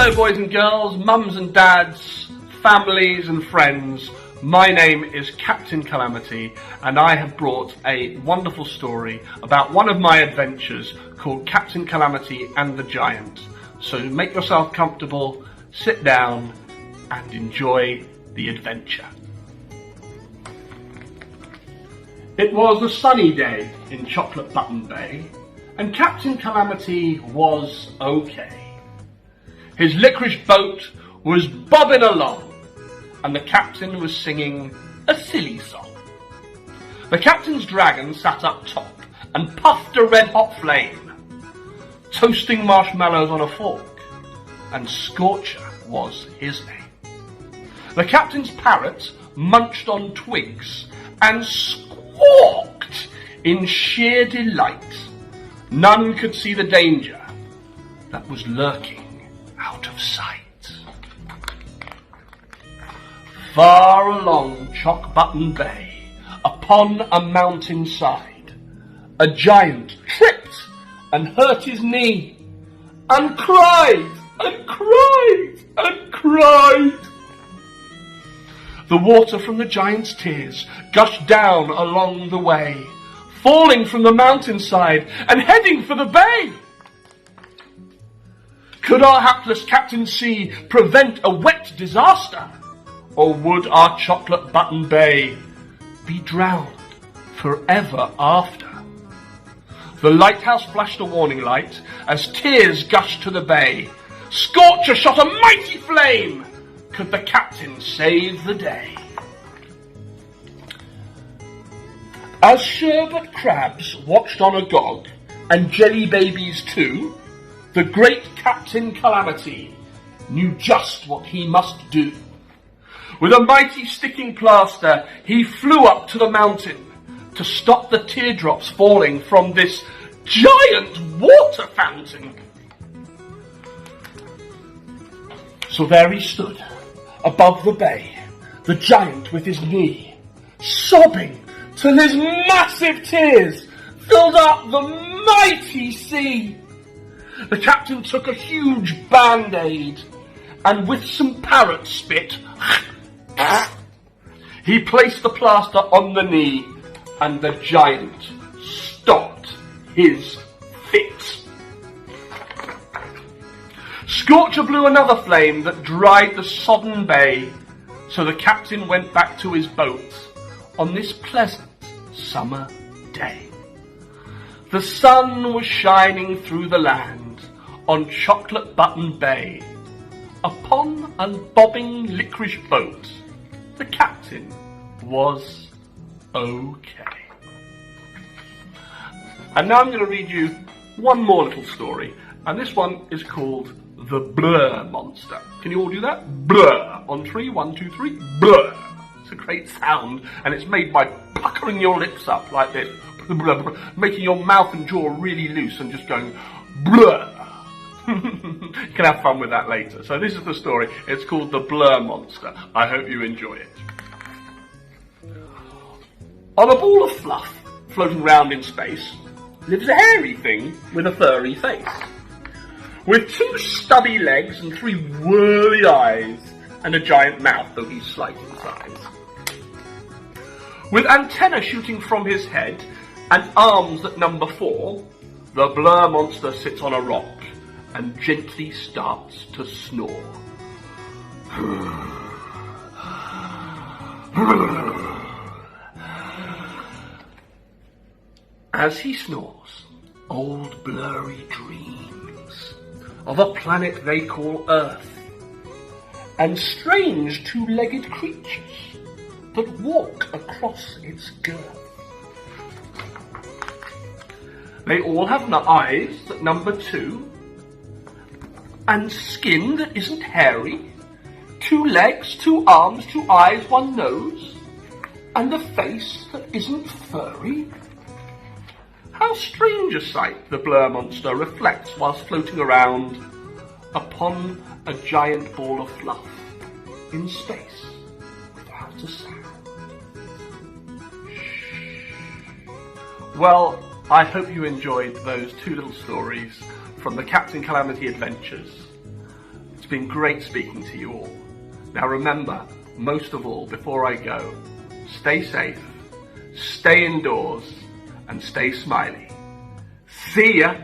Hello boys and girls, mums and dads, families and friends. My name is Captain Calamity and I have brought a wonderful story about one of my adventures called Captain Calamity and the Giant. So make yourself comfortable, sit down and enjoy the adventure. It was a sunny day in Chocolate Button Bay and Captain Calamity was okay. His licorice boat was bobbing along, and the captain was singing a silly song. The captain's dragon sat up top and puffed a red-hot flame, toasting marshmallows on a fork, and Scorcher was his name. The captain's parrot munched on twigs and squawked in sheer delight. None could see the danger that was lurking out of sight. Far along Choc Button Bay, upon a mountain side, a giant tripped and hurt his knee, and cried, and cried, and cried. The water from the giant's tears gushed down along the way, falling from the mountainside and heading for the bay. Could our hapless Captain C prevent a wet disaster? Or would our Chocolate Button Bay be drowned forever after? The lighthouse flashed a warning light as tears gushed to the bay. Scorcher shot a mighty flame. Could the captain save the day? As sherbet crabs watched on agog, and jelly babies too, the great Captain Calamity knew just what he must do. With a mighty sticking plaster, he flew up to the mountain to stop the teardrops falling from this giant water fountain. So there he stood, above the bay, the giant with his knee, sobbing till his massive tears filled up the mighty sea. The captain took a huge band-aid and with some parrot spit, he placed the plaster on the knee and the giant stopped his fit. Scorcher blew another flame that dried the sodden bay, so the captain went back to his boat on this pleasant summer day. The sun was shining through the land on Chocolate Button Bay. Upon a bobbing licorice boat, the captain was okay. And now I'm going to read you one more little story, and this one is called The Blur Monster. Can you all do that? Blur. On 3, 1, 2, 3. Blur. It's a great sound, and it's made by puckering your lips up like this, making your mouth and jaw really loose and just going blur. You can have fun with that later. So this is the story. It's called The Blur Monster. I hope you enjoy it. On a ball of fluff floating round in space lives a hairy thing with a furry face, with 2 stubby legs and 3 whirly eyes and a giant mouth, though he's slight in size. With antennae shooting from his head and arms that number 4, the Blur Monster sits on a rock and gently starts to snore. As he snores, old Blurry dreams of a planet they call Earth, and strange 2-legged creatures that walk across its girth. They all have eyes that number 2, and skin that isn't hairy, 2 legs, 2 arms, 2 eyes, 1 nose, and a face that isn't furry. How strange a sight the Blur Monster reflects whilst floating around upon a giant ball of fluff in space without a sound. Well, I hope you enjoyed those 2 little stories from the Captain Calamity Adventures. It's been great speaking to you all. Now remember, most of all, before I go, stay safe, stay indoors, and stay smiley. See ya!